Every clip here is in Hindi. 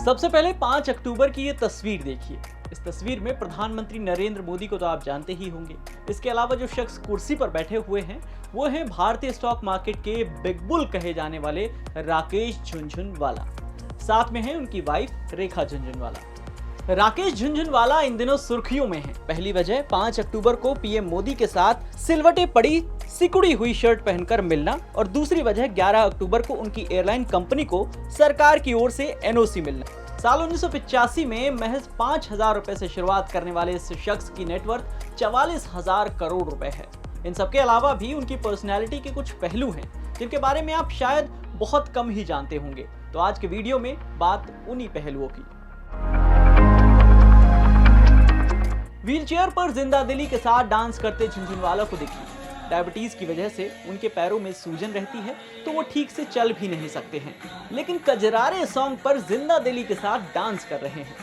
सबसे पहले 5 अक्टूबर की ये तस्वीर देखिए। इस तस्वीर में प्रधानमंत्री नरेंद्र मोदी को तो आप जानते ही होंगे। इसके अलावा जो शख्स कुर्सी पर बैठे हुए हैं वो हैं भारतीय स्टॉक मार्केट के बिग बुल कहे जाने वाले राकेश झुनझुनवाला। साथ में है उनकी वाइफ रेखा झुनझुनवाला। राकेश झुनझुनवाला इन दिनों सुर्खियों में हैं। पहली वजह 5 अक्टूबर को पीएम मोदी के साथ सिलवटे पड़ी सिकुड़ी हुई शर्ट पहनकर मिलना, और दूसरी वजह 11 अक्टूबर को उनकी एयरलाइन कंपनी को सरकार की ओर से एनओसी मिलना। साल 1985 में महज 5,000 रुपए से शुरुआत करने वाले इस शख्स की नेटवर्थ 44,000 करोड़ रुपए है। इन सबके अलावा भी उनकी पर्सनैलिटी के कुछ पहलू हैं जिनके बारे में आप शायद बहुत कम ही जानते होंगे। तो आज के वीडियो में बात उन्हीं पहलुओं की। व्हीलचेयर पर जिंदा दिली के साथ डांस करते झुनझुनवाला को देखिए। डायबिटीज की वजह से उनके पैरों में सूजन रहती है तो वो ठीक से चल भी नहीं सकते हैं, लेकिन कजरारे सॉन्ग पर जिंदा दिली के साथ डांस कर रहे हैं।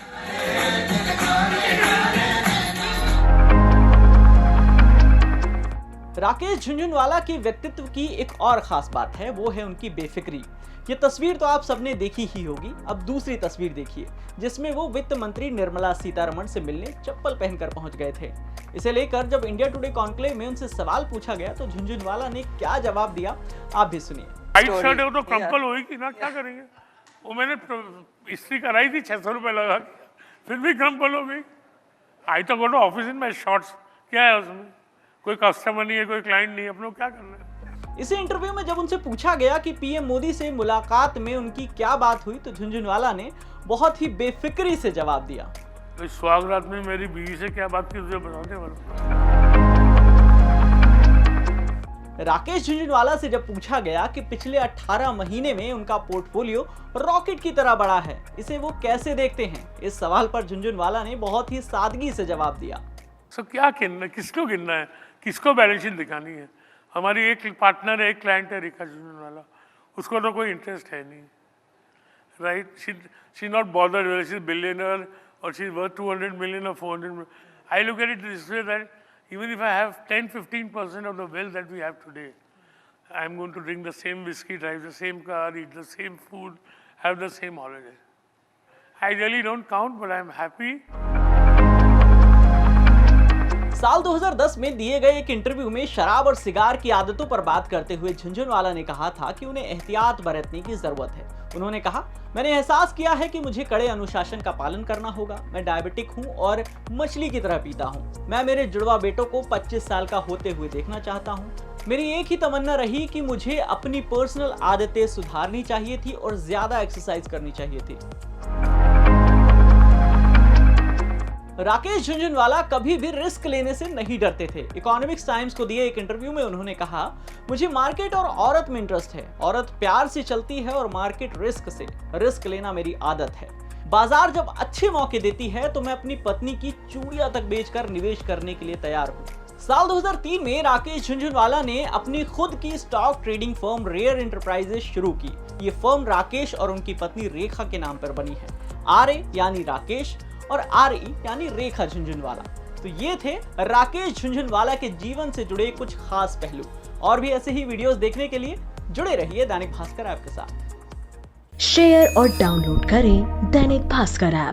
राकेश झुनझुनवाला के व्यक्तित्व की एक और खास बात है, वो है उनकी बेफिक्री। ये तस्वीर तो आप सबने देखी ही होगी। अब दूसरी तस्वीर देखिए जिसमें वो वित्त मंत्री निर्मला सीतारमण से मिलने चप्पल पहनकर पहुंच गए थे। इसे लेकर जब इंडिया टुडे कॉन्क्लेव में उनसे सवाल पूछा गया तो झुनझुनवाला ने क्या जवाब दिया, आप भी सुनिए। वाइट शर्ट है वो तो क्रम्पल होगी ना, क्या करेंगे। वो मैंने इस्त्री कराई थी 600 रुपए लगा, फिर भी क्रम्पल हो गई। आई तो go to office in my shorts, क्या है उसमें, कोई कस्टमर नहीं है, कोई क्लाइंट नहीं है, अपने क्या करना है। इसी इंटरव्यू में जब उनसे पूछा गया कि पीएम मोदी से मुलाकात में उनकी क्या बात हुई तो झुनझुनवाला ने बहुत ही बेफिक्री से जवाब दिया। तो स्वागत में मेरी बीवी से क्या बात की तुझे बताते वाला। राकेश झुनझुनवाला से जब पूछा गया कि पिछले 18 महीने में उनका पोर्टफोलियो रॉकेट की तरह बढ़ा है, इसे वो कैसे देखते हैं, इस सवाल पर झुनझुनवाला ने बहुत ही सादगी से जवाब दिया। क्या गिनना, किसको गिनना है, किसको बैलेंस शीट दिखानी है। हमारी एक पार्टनर है, एक क्लाइंट है रेखा झुनझुनवाला, उसको तो कोई इंटरेस्ट है नहीं, right. She not bothered whether she is billionaire और she is worth 200 million or 400 million. I look at it this way that even if I have 10-15% of the wealth that we have today, I am going to drink the same whiskey, drive the same car, eat the same food, have the same holiday. I really don't count, but I am happy. साल 2010 में दिए गए एक इंटरव्यू में शराब और सिगार की आदतों पर बात करते हुए झुनझुनवाला ने कहा था कि उन्हें एहतियात बरतने की जरूरत है। उन्होंने कहा, मैंने एहसास किया है कि मुझे कड़े अनुशासन का पालन करना होगा। मैं डायबिटिक हूं और मछली की तरह पीता हूं। मैं मेरे जुड़वा बेटों को 25 साल का होते हुए देखना चाहता हूं। मेरी एक ही तमन्ना रही कि मुझे अपनी पर्सनल आदतें सुधारनी चाहिए थी और ज्यादा एक्सरसाइज करनी चाहिए थी। राकेश झुनझुनवाला कभी भी रिस्क लेने से नहीं डरते थे। इकोनॉमिक्स टाइम्स को दिए एक इंटरव्यू में उन्होंने कहा, मुझे मार्केट और औरत में इंटरेस्ट है। औरत प्यार से चलती है और मार्केट रिस्क से। रिस्क लेना मेरी आदत है। बाजार जब अच्छे मौके देती है तो मैं अपनी पत्नी की चूड़ियां तक बेचकर निवेश करने के लिए तैयार हूँ। साल 2003 में राकेश झुनझुनवाला ने अपनी खुद की stock trading firm Rare Enterprises शुरू की। ये फर्म राकेश और उनकी पत्नी रेखा के नाम पर बनी है। आरए यानी राकेश और आरई यानी रेखा झुनझुनवाला। तो ये थे राकेश झुनझुनवाला के जीवन से जुड़े कुछ खास पहलू। और भी ऐसे ही वीडियोस देखने के लिए जुड़े रहिए दैनिक भास्कर ऐप के साथ। शेयर और डाउनलोड करें दैनिक भास्कर ऐप।